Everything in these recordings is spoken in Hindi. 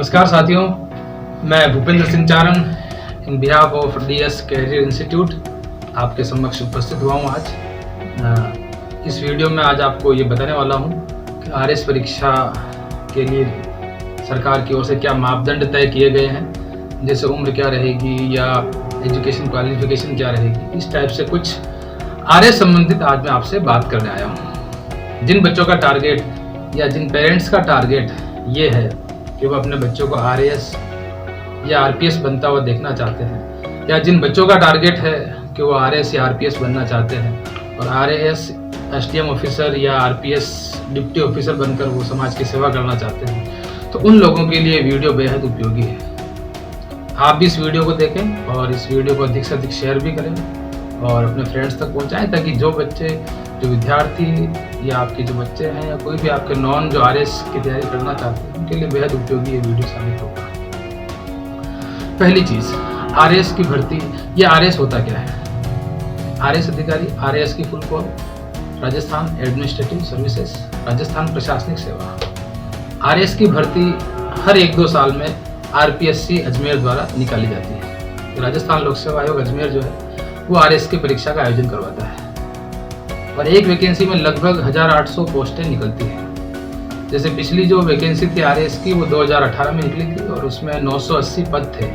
नमस्कार साथियों, मैं Bhupendra Singh Charan in behalf of DS Career Institute आपके समक्ष उपस्थित हुआ हूँ आज। इस वीडियो में आज आपको ये बताने वाला हूँ कि आरएस परीक्षा के लिए सरकार की ओर से क्या मापदंड तय किए गए हैं, जैसे उम्र क्या रहेगी या एजुकेशन क्वालिफिकेशन क्या रहेगी। इस टाइप से कुछ आरएस संबंधित आज मैं आपसे बात करने आया हूँ। जिन बच्चों का टारगेट या जिन पेरेंट्स का टारगेट ये है कि वो अपने बच्चों को आरएएस या आरपीएस बनता हुआ देखना चाहते हैं, या जिन बच्चों का टारगेट है कि वो आरएएस या आरपीएस बनना चाहते हैं और आरएएस एसडीएम ऑफिसर या आरपीएस डिप्टी ऑफिसर बनकर वो समाज की सेवा करना चाहते हैं, तो उन लोगों के लिए वीडियो बेहद उपयोगी है। आप भी इस वीडियो को देखें और इस वीडियो को अधिक से अधिक शेयर भी करें और अपने फ्रेंड्स तक पहुंचाएं, ताकि जो बच्चे, जो विद्यार्थी या आपके जो बच्चे हैं या कोई भी आपके नॉन जो आरएएस की तैयारी करना चाहते हैं, उनके लिए बेहद उपयोगी ये वीडियो साबित होगा। पहली चीज, आरएएस की भर्ती। ये आरएएस होता क्या है? आरएएस अधिकारी, आरएएस की full form Rajasthan administrative services, Rajasthan प्रशासनिक सेवा। आरएएस की भर्ती हर 1-2 साल में आरपीएससी अजमेर द्वारा निकाली जाती है। तो राजस्थान लोक सेवा आयोग अजमेर जो है वो आरएएस की परीक्षा का आयोजन करवाता है और एक वैकेंसी में लगभग 1800 पोस्टें निकलती हैं। जैसे पिछली जो वैकेंसी थी आरएएस की वो 2018 में निकली थी और उसमें 980 पद थे,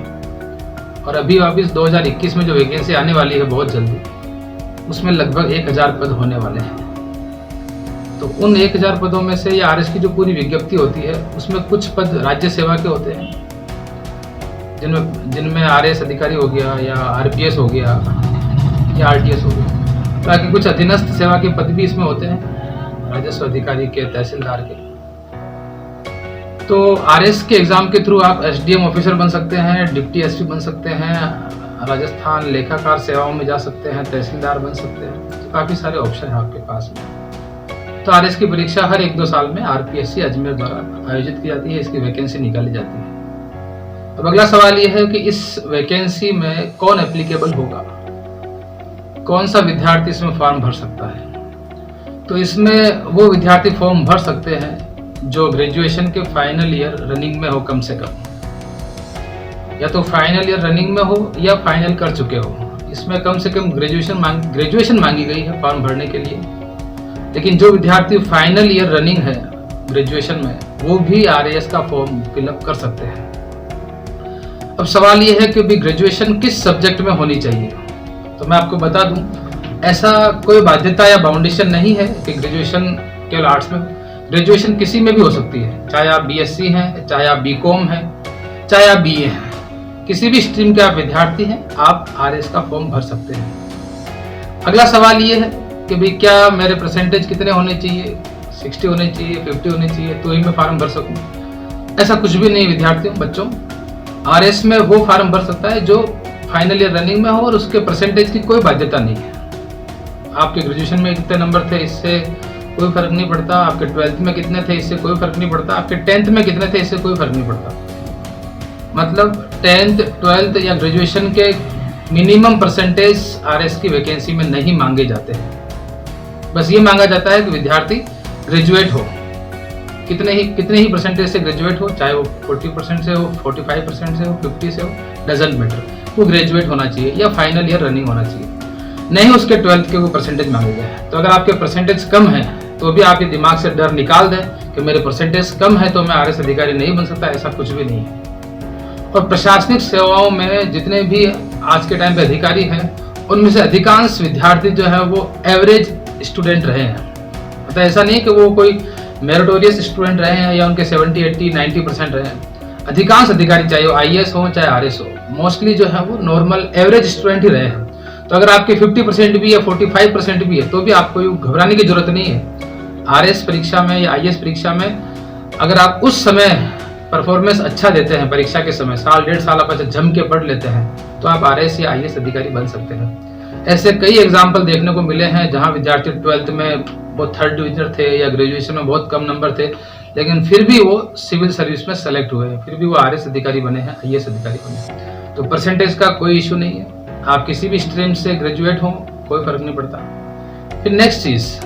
और अभी वापिस 2021 में जो वैकेंसी आने वाली है बहुत जल्दी, उसमें लगभग 1000 पद होने वाले हैं। तो उन 1000 पदों में से ये आरएएस की जो पूरी विज्ञप्ति होती है उसमें कुछ पद राज्य सेवा के होते हैं, जिनमें आरएएस अधिकारी हो गया या आरपीएस हो गया या आरटीएस हो गया। बाकी कुछ अधीनस्थ सेवा के पद भी इसमें होते हैं, राजस्व अधिकारी के, तहसीलदार के। तो आरएएस के एग्जाम के थ्रू आप एसडीएम ऑफिसर बन सकते हैं, डिप्टी एसपी बन सकते हैं, राजस्थान लेखाकार सेवाओं में जा सकते हैं, तहसीलदार बन सकते हैं। तो काफी सारे ऑप्शन हैं आपके पास में। तो आरएएस की परीक्षा हर 1-2 साल में आरपीएससी अजमेर द्वारा आयोजित की जाती है, इसकी वैकेंसी निकाली जाती है। अब अगला सवाल यह है कि इस वैकेंसी में कौन एप्लीकेबल होगा, कौन सा विद्यार्थी इसमें फॉर्म भर सकता है। तो इसमें वो विद्यार्थी फॉर्म भर सकते हैं जो ग्रेजुएशन के फाइनल ईयर रनिंग में हो, कम से कम, या तो फाइनल ईयर रनिंग में हो या फाइनल कर चुके हो। इसमें कम से कम ग्रेजुएशन मांगी गई है फॉर्म भरने के लिए। लेकिन जो विद्यार्थी फाइनल ईयर रनिंग है ग्रेजुएशन में, वो भी आरएएस का फॉर्म फिलअप कर सकते हैं। अब सवाल ये है कि भी ग्रेजुएशन किस सब्जेक्ट में होनी चाहिए। तो मैं आपको बता दूं, ऐसा कोई बाध्यता या बाउंडेशन नहीं है कि ग्रेजुएशन केवल आर्ट्स में। ग्रेजुएशन किसी में भी हो सकती है, चाहे आप बीएससी हैं, चाहे आप बीकॉम हैं, चाहे आप बीए हैं। किसी भी स्ट्रीम के आप विद्यार्थी हैं, आप आरएएस का फॉर्म भर सकते हैं। अगला सवाल ये है कि भाई क्या मेरे परसेंटेज कितने होने चाहिए, 60 होने चाहिए, 50 होने चाहिए, तो ही मैं फॉर्म भर सकूं। ऐसा कुछ भी नहीं विद्यार्थियों, बच्चों। आरएएस में वो फॉर्म भर सकता है जो फाइनल ईयर रनिंग में हो और उसके परसेंटेज की कोई बाध्यता नहीं है। आपके ग्रेजुएशन में कितने नंबर थे इससे कोई फर्क नहीं पड़ता, आपके 12th में कितने थे इससे कोई फर्क नहीं पड़ता, आपके 10th में कितने थे इससे कोई फर्क नहीं पड़ता। मतलब 10th, 12th या ग्रेजुएशन के मिनिमम परसेंटेज आरएएस की वैकेंसी में नहीं मांगे जाते हैं। बस ये मांगा जाता है कि विद्यार्थी ग्रेजुएट हो, कितने ही परसेंटेज से ग्रेजुएट हो, चाहे वो 40% से हो, 45% से हो, 50 से हो, डजंट मैटर, वो ग्रेजुएट होना चाहिए या फाइनल ईयर रनिंग होना चाहिए। नहीं उसके 12th के वो परसेंटेज मांगे गए। तो अगर आपके परसेंटेज कम है तो भी आप ये दिमाग से डर निकाल दें कि मेरे परसेंटेज कम है तो मैं आरएएस अधिकारी नहीं बन सकता, ऐसा कुछ भी नहीं है। और प्रशासनिक सेवाओं में जितने भी आज के टाइम पे अधिकारी हैं, उनमें से अधिकांश विद्यार्थी जो है वो एवरेज स्टूडेंट रहे हैं। मतलब ऐसा नहीं कि वो कोई मेरिटोरियस स्टूडेंट रहे हैं या उनके 70, 80, 90% रहे हैं। अधिकांश अधिकारी, चाहे वो आईएएस हो चाहे आरएएस हो, मोस्टली जो है वो नॉर्मल एवरेज स्टूडेंट ही रहे हैं। तो अगर आपके 50% भी है, 45% भी है, तो भी आपको घबराने की जरूरत नहीं है। आरएएस परीक्षा में या आईएएस परीक्षा में अगर आप उस समय परफॉर्मेंस अच्छा देते हैं, परीक्षा के समय साल 1.5 साल आप अच्छा जम के पढ़ लेते हैं, तो आप आरएएस या आईएएस अधिकारी बन सकते हैं। ऐसे कई एग्जाम्पल देखने को मिले हैं जहाँ विद्यार्थी 12th में वो 3rd डिविजन थे या ग्रेजुएशन में बहुत कम नंबर थे, लेकिन फिर भी वो सिविल सर्विस में सेलेक्ट हुए हैं, फिर भी वो आरएएस अधिकारी बने हैं, आईएएस अधिकारी बने हैं। तो परसेंटेज का कोई इशू नहीं है, आप किसी भी स्ट्रीम से ग्रेजुएट हो, कोई फर्क नहीं पड़ता। फिर नेक्स्ट चीज,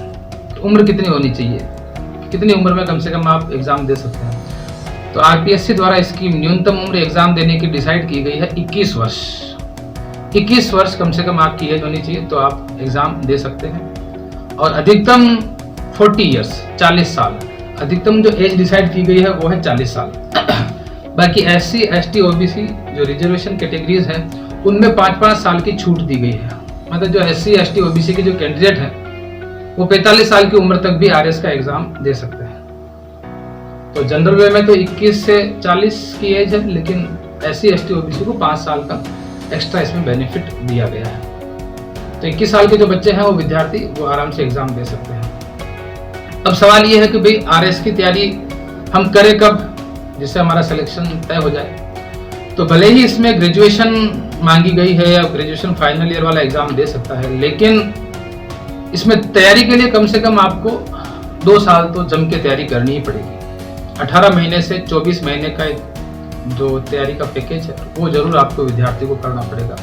उम्र कितनी होनी चाहिए, कितनी उम्र में कम से कम आप एग्जाम दे सकते हैं। तो आरपीएससी द्वारा इसकी न्यूनतम उम्र एग्जाम देने की डिसाइड की गई है 21 वर्ष। 21 वर्ष कम से कम आपकी एज होनी चाहिए, तो आप एग्जाम दे सकते हैं। और अधिकतम 40 ईयर्स, 40 साल, अधिकतम जो एज डिसाइड की गई है वो है 40 साल। बाकी SC, ST, OBC जो रिजर्वेशन कैटेगरीज हैं उनमें 5-5 साल की छूट दी गई है। मतलब जो SC, ST, OBC के जो कैंडिडेट हैं वो 45 साल की उम्र तक भी RS का एग्जाम दे सकते हैं। तो जनरल वे में तो 21 से 40 की एज है, लेकिन SC, ST, OBC को 5 साल का एक्स्ट्रा इसमें बेनिफिट दिया गया है। तो 21 साल के जो बच्चे हैं वो विद्यार्थी वो आराम से एग्जाम दे सकते हैं। अब सवाल ये है कि भाई RS की तैयारी हम करें कब, जिससे हमारा सिलेक्शन तय हो जाए। तो भले ही इसमें ग्रेजुएशन मांगी गई है या ग्रेजुएशन फाइनल ईयर वाला एग्जाम दे सकता है, लेकिन इसमें तैयारी के लिए कम से कम आपको 2 साल तो जम के तैयारी करनी ही पड़ेगी। 18 महीने से 24 महीने का जो तैयारी का पैकेज है वो जरूर आपको विद्यार्थी को करना पड़ेगा।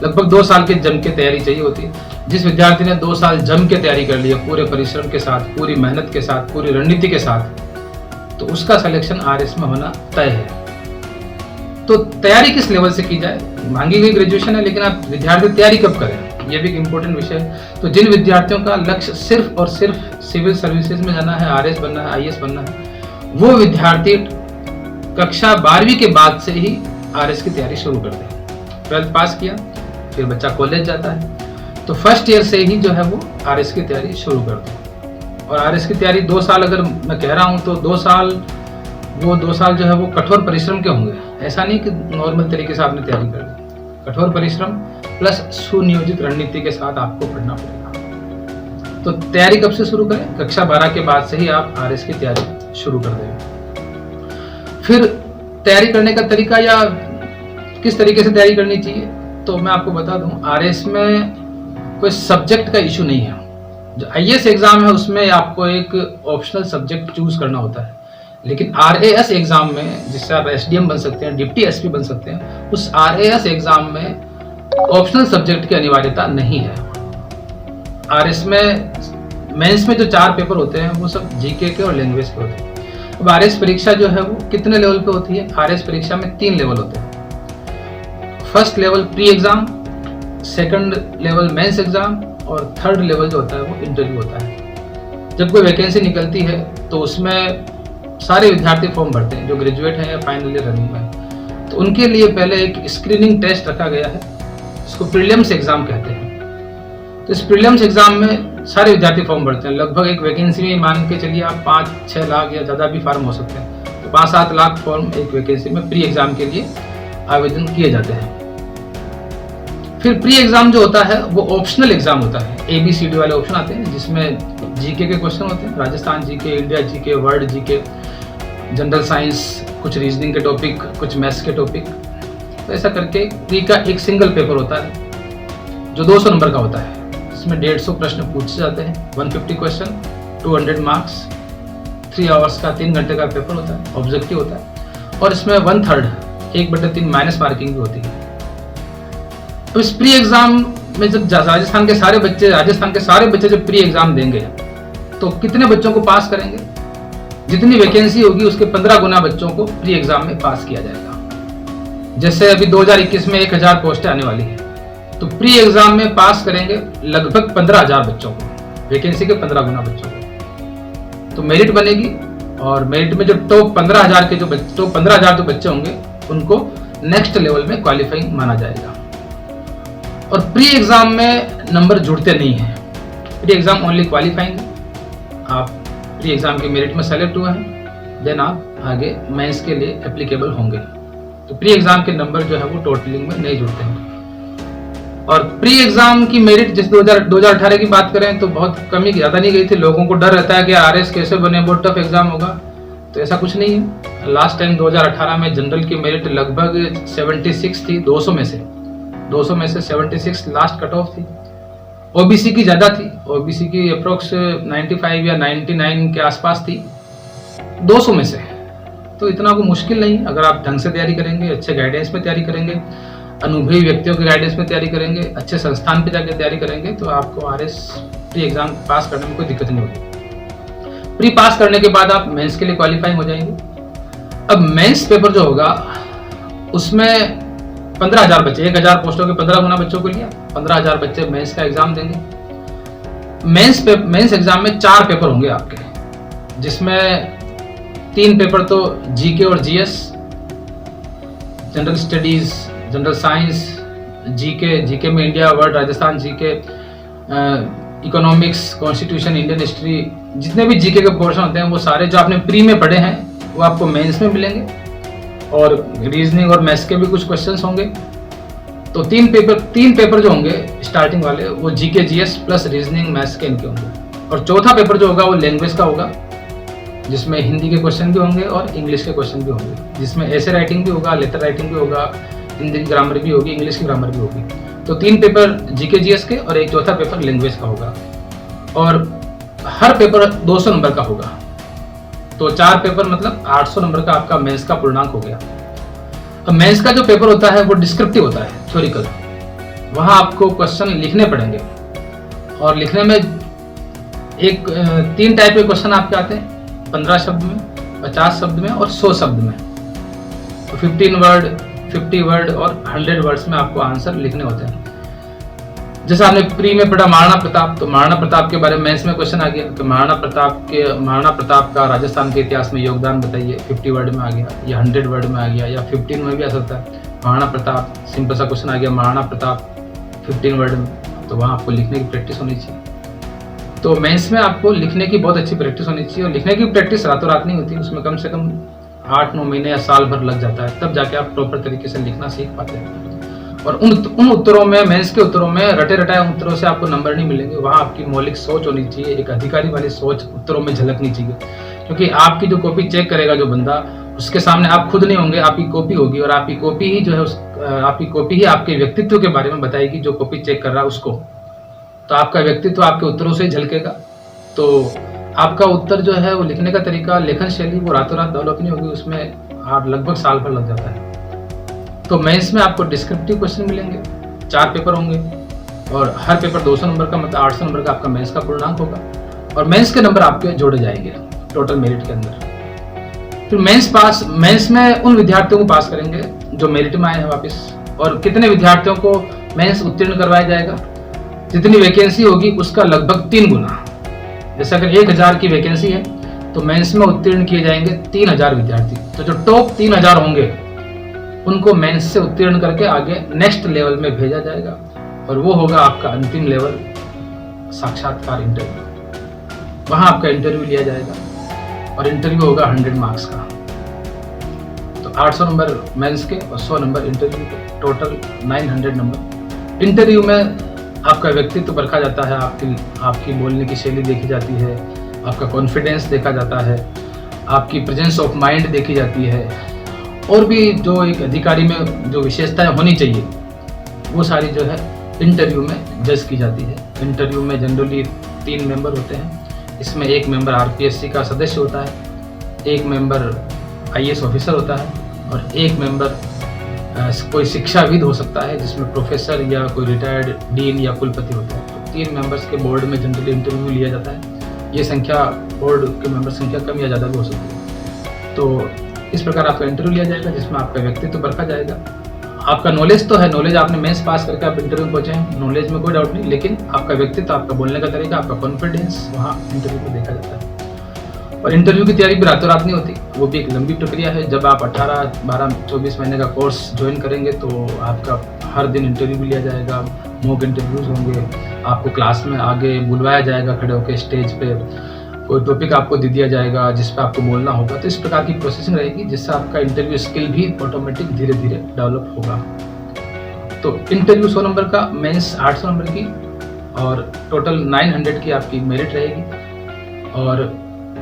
लगभग 2 साल के जम के तैयारी चाहिए होती है। जिस विद्यार्थी ने 2 साल जम के तैयारी कर ली है, पूरे परिश्रम के साथ, पूरी मेहनत के साथ, पूरी रणनीति के साथ, तो उसका सिलेक्शन RS में होना तय है। तो तैयारी किस लेवल से की जाए, मांगी गई ग्रेजुएशन है, लेकिन आप विद्यार्थी तैयारी कब करें, ये भी एक इम्पोर्टेंट विषय है। तो जिन विद्यार्थियों का लक्ष्य सिर्फ और सिर्फ सिविल सर्विसेज में जाना है, RS बनना है, IAS बनना है, वो विद्यार्थी कक्षा 12वीं के बाद से ही RS की तैयारी शुरू करते हैं। 12th पास किया, फिर बच्चा कॉलेज जाता है, तो फर्स्ट ईयर से ही जो है वो RS की तैयारी शुरू करते हैं। और RS की तैयारी 2 साल अगर मैं कह रहा हूँ तो 2 साल जो है वो कठोर परिश्रम के होंगे। ऐसा नहीं कि नॉर्मल तरीके से आपने तैयारी कर ली। कठोर परिश्रम प्लस सुनियोजित रणनीति के साथ आपको पढ़ना पड़ेगा। तो तैयारी कब से शुरू करें, कक्षा 12 के बाद से ही आप RS की तैयारी शुरू कर देंगे। फिर तैयारी करने का तरीका या किस तरीके से तैयारी करनी चाहिए, तो मैं आपको बता दूं, RS में कोई सब्जेक्ट का इशू नहीं है। जो IAS एग्जाम है उसमें आपको एक ऑप्शनल सब्जेक्ट चूज करना होता है, लेकिन RAS एग्जाम में, जिससे आप SDM बन सकते हैं, डिप्टी SP बन सकते हैं, उस RAS एग्जाम में ऑप्शनल सब्जेक्ट की अनिवार्यता नहीं है। RS में मेंस में जो 4 पेपर होते हैं वो सब GK के और लैंग्वेज के होते हैं। अब RS परीक्षा जो है वो कितने लेवल पे होती है, RS परीक्षा में 3 लेवल होते हैं। First level pre exam, second level mains exam और थर्ड लेवल जो होता है वो इंटरव्यू होता है। जब कोई वैकेंसी निकलती है तो उसमें सारे विद्यार्थी फॉर्म भरते हैं जो ग्रेजुएट हैं या फाइनल ईयर रनिंग में। तो उनके लिए पहले एक स्क्रीनिंग टेस्ट रखा गया है, इसको प्रीलिम्स एग्जाम कहते हैं। तो इस प्रीलिम्स एग्जाम में सारे विद्यार्थी फॉर्म भरते हैं। लगभग एक वैकेंसी में मान के चलिए आप 5-6 लाख या ज़्यादा भी फार्म हो सकते हैं, तो 5-7 लाख फॉर्म एक वैकेंसी में प्री एग्जाम के लिए आवेदन किए जाते हैं। फिर प्री एग्जाम जो होता है वो ऑप्शनल एग्जाम होता है। ABCD वाले ऑप्शन आते हैं जिसमें GK के क्वेश्चन होते हैं, Rajasthan GK, India GK, world GK, general science, कुछ रीजनिंग के टॉपिक, कुछ मैथ्स के टॉपिक। तो ऐसा करके प्री का एक सिंगल पेपर होता है जो 200 नंबर का होता है। इसमें 150 प्रश्न पूछे जाते हैं, 150 क्वेश्चन, 200 मार्क्स, 3 आवर्स का 3 घंटे का पेपर होता है, ऑब्जेक्टिव होता है। और इसमें 1/3 1/3 माइनस मार्किंग भी होती है। तो इस प्री एग्जाम में जब राजस्थान के सारे बच्चे जब प्री एग्जाम देंगे तो कितने बच्चों को पास करेंगे, जितनी वैकेंसी होगी उसके 15 गुना बच्चों को प्री एग्जाम में पास किया जाएगा। जैसे अभी 2021 में 1000 पोस्टें आने वाली है, तो प्री एग्जाम में पास करेंगे लगभग 15,000 बच्चों को, वैकेंसी के 15 गुना बच्चों को। तो मेरिट बनेगी और मेरिट में जो टॉप 15,000 जो बच्चे होंगे उनको नेक्स्ट लेवल में क्वालिफाइंग माना जाएगा। और प्री एग्जाम में नंबर जुड़ते नहीं हैं, प्री एग्जाम ओनली क्वालिफाइंग है। आप प्री एग्जाम के मेरिट में सेलेक्ट हुए हैं, देन आप आगे मेंस के लिए एप्लीकेबल होंगे। तो प्री एग्जाम के नंबर जो है वो टोटलिंग में नहीं जुड़ते हैं। और प्री एग्जाम की मेरिट जिस 2018 की बात करें तो बहुत कमी ज़्यादा नहीं गई थी। लोगों को डर रहता है कि RS कैसे बने, बहुत टफ एग्जाम होगा, तो ऐसा कुछ नहीं है। लास्ट टाइम 2018 में जनरल की मेरिट लगभग 76 थी, 200 में से 76 लास्ट कट ऑफ थी। OBC की ज़्यादा थी, OBC की अप्रोक्स 95 या 99 के आसपास थी 200 में से। तो इतना को मुश्किल नहीं, अगर आप ढंग से तैयारी करेंगे, अच्छे गाइडेंस में तैयारी करेंगे, अनुभवी व्यक्तियों के गाइडेंस में तैयारी करेंगे, अच्छे संस्थान पे जाकर तैयारी करेंगे, तो आपको RS प्री एग्जाम पास करने में कोई दिक्कत नहीं होगी। प्री पास करने के बाद आप मेंस के लिए क्वालिफाइंग हो जाएंगे। अब मेंस पेपर जो होगा उसमें 15,000 बच्चे, 1,000 पोस्टों के 15 गुना बच्चों को लिया, 15,000 बच्चे मेंस का एग्जाम देंगे। मेंस एग्जाम में 4 पेपर होंगे आपके, जिसमें 3 पेपर तो जीके और GS, general studies, general science, GK में India, world, Rajasthan GK, economics, constitution, Indian history, जितने भी जीके के पोर्शन होते हैं वो सारे जो आपने प्री में पढ़े हैं वो आपको मेंस में मिलेंगे। और रीजनिंग और मैथ्स के भी कुछ क्वेश्चंस होंगे। तो 3 पेपर जो होंगे स्टार्टिंग वाले वो GK GS plus reasoning maths के इनके होंगे। और चौथा पेपर जो होगा वो लैंग्वेज का होगा, जिसमें हिंदी के क्वेश्चन भी होंगे और इंग्लिश के क्वेश्चन भी होंगे, जिसमें ऐसे राइटिंग भी होगा, लेटर राइटिंग भी होगा, हिंदी की ग्रामर भी होगी, इंग्लिश की ग्रामर भी होगी। तो 3 पेपर जीके जीएस के और एक चौथा पेपर लैंग्वेज का होगा। और हर पेपर 200 नंबर का होगा। तो 4 पेपर मतलब 800 नंबर का आपका मेंस का पूर्णांक हो गया। अब मेंस का जो पेपर होता है वो डिस्क्रिप्टिव होता है, थ्योरिकल। वहां आपको क्वेश्चन लिखने पड़ेंगे और लिखने में 3 टाइप के क्वेश्चन आपके आते हैं, 15 शब्द में, 50 शब्द में और 100 शब्द में। तो 15 वर्ड, 50 वर्ड और 100 वर्ड्स में आपको आंसर लिखने होते हैं। जैसे आपने प्री में पढ़ा महाराणा प्रताप, तो महाराणा प्रताप के बारे में मेंस में क्वेश्चन आ गया कि महाराणा प्रताप का राजस्थान के इतिहास में योगदान बताइए, 50 वर्ड में आ गया या 100 वर्ड में आ गया या 15 में भी आ सकता है। महाराणा प्रताप सिंपल सा क्वेश्चन आ गया, महाराणा प्रताप 15 वर्ड में, तो वहाँ आपको लिखने की प्रैक्टिस होनी चाहिए। तो मेंस में आपको लिखने की बहुत अच्छी प्रैक्टिस होनी चाहिए। और लिखने की प्रैक्टिस रातों रात नहीं होती, उसमें कम से कम 8-9 महीने या साल भर लग जाता है, तब जाके आप प्रॉपर तरीके से लिखना सीख पाते हैं। और उन उत्तरों में, मेंस के उत्तरों में रटे रटाए उत्तरों से आपको नंबर नहीं मिलेंगे। वहाँ आपकी मौलिक सोच होनी चाहिए, एक अधिकारी वाली सोच उत्तरों में झलकनी चाहिए। क्योंकि आपकी जो कॉपी चेक करेगा जो बंदा, उसके सामने आप खुद नहीं होंगे, आपकी कॉपी होगी। और आपकी कॉपी ही जो है आपकी कॉपी ही आपके व्यक्तित्व के बारे में बताएगी, जो कॉपी चेक कर रहा है उसको। तो आपका व्यक्तित्व आपके उत्तरों से ही झलकेगा। तो आपका उत्तर जो है वो लिखने का तरीका, लेखन शैली वो रातों रात डेवलप नहीं होगी, उसमें आप लगभग साल भर लग जाता है। तो मेंस में आपको डिस्क्रिप्टिव क्वेश्चन मिलेंगे, 4 पेपर होंगे और हर पेपर 200 नंबर का, मतलब 800 नंबर का आपका मेंस का पूर्णांक होगा। और मेंस के नंबर आपके जोड़े जाएंगे टोटल मेरिट के अंदर। फिर मेंस में उन विद्यार्थियों को पास करेंगे जो मेरिट में आए हैं वापस। और कितने विद्यार्थियों को मेंस उत्तीर्ण करवाया जाएगा, जितनी वैकेंसी होगी उसका लगभग 3 गुना। जैसे अगर 1000 की वैकेंसी है तो मेंस में उत्तीर्ण किए जाएंगे 3000 विद्यार्थी। तो जो टॉप 3000 होंगे उनको मेंस से उत्तीर्ण करके आगे नेक्स्ट लेवल में भेजा जाएगा। और वो होगा आपका अंतिम लेवल, साक्षात्कार इंटरव्यू। वहां आपका इंटरव्यू लिया जाएगा और इंटरव्यू होगा 100 मार्क्स का। तो 800 नंबर मेंस के और 100 नंबर इंटरव्यू के, टोटल 900 नंबर। इंटरव्यू में आपका व्यक्तित्व परखा जाता है, आपकी बोलने की शैली देखी जाती है, आपका कॉन्फिडेंस देखा जाता है, आपकी प्रेजेंस ऑफ माइंड देखी जाती है, और भी जो एक अधिकारी में जो विशेषताएं होनी चाहिए वो सारी जो है इंटरव्यू में जज की जाती है। इंटरव्यू में जनरली 3 मेंबर होते हैं। इसमें एक मेंबर आरपीएससी का सदस्य होता है, एक मेंबर आईएएस ऑफिसर होता है और एक मेंबर कोई शिक्षाविद हो सकता है, जिसमें प्रोफेसर या कोई रिटायर्ड डीन या कुलपति होता है। तो 3 मेंबर्स के बोर्ड में जनरली इंटरव्यू लिया जाता है। ये संख्या, बोर्ड के मेंबर संख्या कम या ज़्यादा भी हो सकती है। तो इस प्रकार आपका इंटरव्यू लिया जाएगा, जिसमें आपका व्यक्तित्व परखा जाएगा। आपका नॉलेज तो है, नॉलेज आपने मेंस पास करके आप इंटरव्यू में पहुंचे हैं, नॉलेज में कोई डाउट नहीं, लेकिन आपका व्यक्तित्व, आपका बोलने का तरीका, आपका कॉन्फिडेंस वहाँ इंटरव्यू में देखा जाता है। और इंटरव्यू की तैयारी भी रातों रात नहीं होती, वो भी एक लंबी प्रक्रिया है। जब आप 18, 12, 24 महीने का कोर्स ज्वाइन करेंगे तो आपका हर दिन इंटरव्यू भी लिया जाएगा, मॉक इंटरव्यूज होंगे, आपको क्लास में आगे बुलवाया जाएगा, खड़े होकर स्टेज पे कोई टॉपिक आपको दे दिया जाएगा जिस पर आपको बोलना होगा। तो इस प्रकार की प्रोसेसिंग रहेगी, जिससे आपका इंटरव्यू स्किल भी ऑटोमेटिक धीरे धीरे डेवलप होगा। तो इंटरव्यू 100 नंबर का, मेंस 800 नंबर की और टोटल 900 की आपकी मेरिट रहेगी। और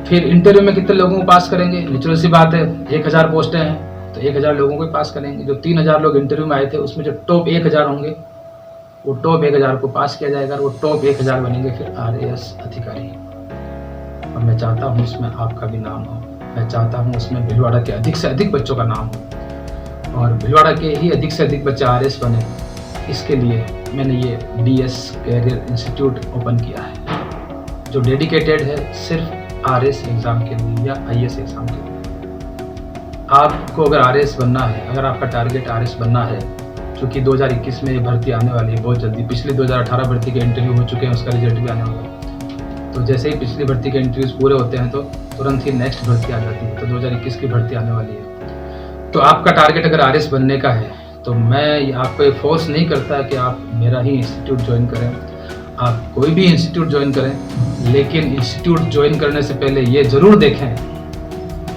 फिर इंटरव्यू में कितने लोगों को पास करेंगे, नेचुरल सी बात है, 1000 पोस्टें हैं तो 1000 लोगों को पास करेंगे। जो 3000 लोग इंटरव्यू में आए थे उसमें जो टॉप 1000 होंगे वो टॉप 1000 को पास किया जाएगा और वो टॉप 1000 बनेंगे फिर आरएएस अधिकारी। और मैं चाहता हूँ उसमें आपका भी नाम हो, मैं चाहता हूँ उसमें भीलवाड़ा के अधिक से अधिक बच्चों का नाम हो और भीलवाड़ा के ही अधिक से अधिक बच्चे आरएएस बने। इसके लिए मैंने ये डीएस कैरियर इंस्टीट्यूट ओपन किया है, जो डेडिकेटेड है सिर्फ आरएएस एग्ज़ाम के लिए या आईएएस एग्ज़ाम के लिए। आपको अगर RS बनना है, अगर आपका टारगेट RS बनना है, क्योंकि 2021 में ये भर्ती आने वाली है बहुत जल्दी। पिछली 2018 भर्ती के इंटरव्यू हो चुके हैं, उसका रिजल्ट भी आने वाला है। तो जैसे ही पिछली भर्ती के इंटरव्यूज पूरे होते हैं तो तुरंत ही नेक्स्ट भर्ती आ जाती है। तो 2021 की भर्ती आने वाली है। तो आपका टारगेट अगर RS बनने का है तो मैं आपको ये फोर्स नहीं करता कि आप मेरा ही इंस्टीट्यूट ज्वाइन करें। आप कोई भी इंस्टीट्यूट ज्वाइन करें, लेकिन इंस्टीट्यूट ज्वाइन करने से पहले ये ज़रूर देखें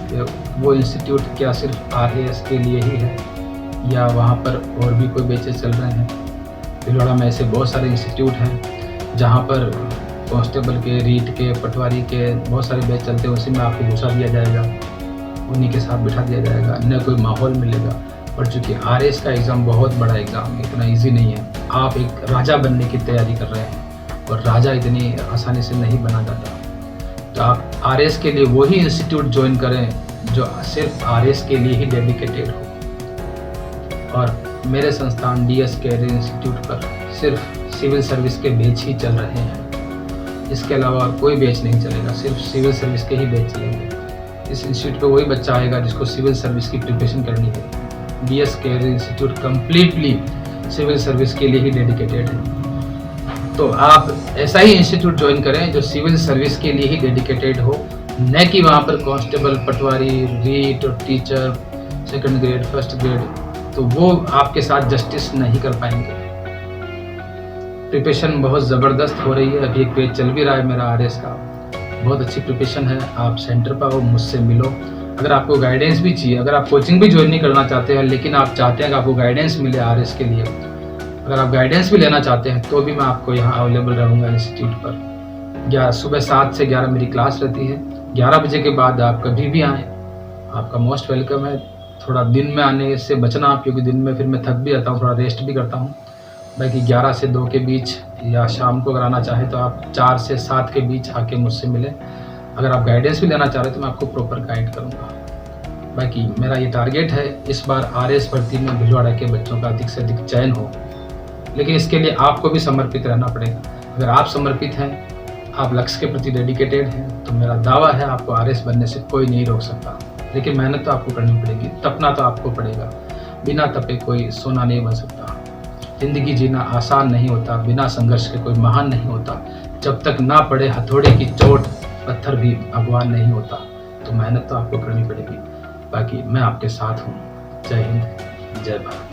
कि वो इंस्टीट्यूट क्या सिर्फ RAS के लिए ही है या वहाँ पर और भी कोई बैचेस चल रहे हैं। भीलवाड़ा में ऐसे बहुत सारे इंस्टीट्यूट हैं जहाँ पर कांस्टेबल के, रीट के, पटवारी के बहुत सारे बैच चलते हैं। उसी में आपको घुसा दिया जाएगा, उन्हीं के साथ बिठा दिया जाएगा, न कोई माहौल मिलेगा। और चूँकि RAS का एग्ज़ाम बहुत बड़ा एग्ज़ाम, इतना ईजी नहीं है। आप एक राजा बनने की तैयारी कर रहे हैं और राजा इतनी आसानी से नहीं बना जाता। तो आप RAS के लिए वही इंस्टीट्यूट ज्वाइन करें जो सिर्फ RAS के लिए ही डेडिकेटेड हो। और मेरे संस्थान DS कैरियर इंस्टीट्यूट पर सिर्फ सिविल सर्विस के बैच ही चल रहे हैं। इसके अलावा कोई बैच नहीं चलेगा, सिर्फ सिविल सर्विस के ही बैच चलेंगे। इस इंस्टीट्यूट पे वही बच्चा आएगा जिसको सिविल सर्विस की प्रिपरेशन करनी है। DS career institute completely civil service के लिए ही डेडिकेटेड है। तो आप ऐसा ही इंस्टीट्यूट ज्वाइन करें जो सिविल सर्विस के लिए ही डेडिकेटेड हो, न कि वहाँ पर कांस्टेबल, पटवारी, रीट और teacher, second grade, first grade, तो वो आपके साथ जस्टिस नहीं कर पाएंगे। प्रिपरेशन बहुत ज़बरदस्त हो रही है, अभी एक पेज चल भी रहा है मेरा RAS का, बहुत अच्छी प्रिपरेशन है। आप सेंटर पर आओ, मुझसे मिलो। अगर आपको गाइडेंस भी चाहिए, अगर आप कोचिंग भी ज्वाइन नहीं करना चाहते हैं लेकिन आप चाहते हैं कि आपको गाइडेंस मिले RAS के लिए, अगर आप गाइडेंस भी लेना चाहते हैं तो भी मैं आपको यहाँ अवेलेबल रहूँगा इंस्टीट्यूट पर। सुबह 7 से 11 मेरी क्लास रहती है। 11 बजे के बाद आप कभी भी आएँ, आपका मोस्ट वेलकम है। थोड़ा दिन में आने से बचना, क्योंकि दिन में फिर मैं थक भी जाता हूँ, थोड़ा रेस्ट भी करता हूँ। बाकी 11 से 2 के बीच या शाम को अगर आना चाहें तो आप 4 से 7 के बीच आके मुझसे मिलें। अगर आप गाइडेंस भी लेना चाह रहे हैं तो मैं आपको प्रॉपर गाइड करूँगा। बाकी मेरा ये टारगेट है इस बार RAS भर्ती में भीलवाड़ा के बच्चों का अधिक से अधिक चयन हो, लेकिन इसके लिए आपको भी समर्पित रहना पड़ेगा। अगर आप समर्पित हैं, आप लक्ष्य के प्रति डेडिकेटेड हैं, तो मेरा दावा है आपको RAS बनने से कोई नहीं रोक सकता। लेकिन मेहनत तो आपको करनी पड़ेगी, तपना तो आपको पड़ेगा। बिना तपे कोई सोना नहीं बन सकता। जिंदगी जीना आसान नहीं होता, बिना संघर्ष के कोई महान नहीं होता। जब तक ना पड़े हथौड़े की चोट, पत्थर भी भगवान नहीं होता। तो मेहनत तो आपको करनी पड़ेगी। बाकी मैं आपके साथ हूँ। जय हिंद, जय भारत।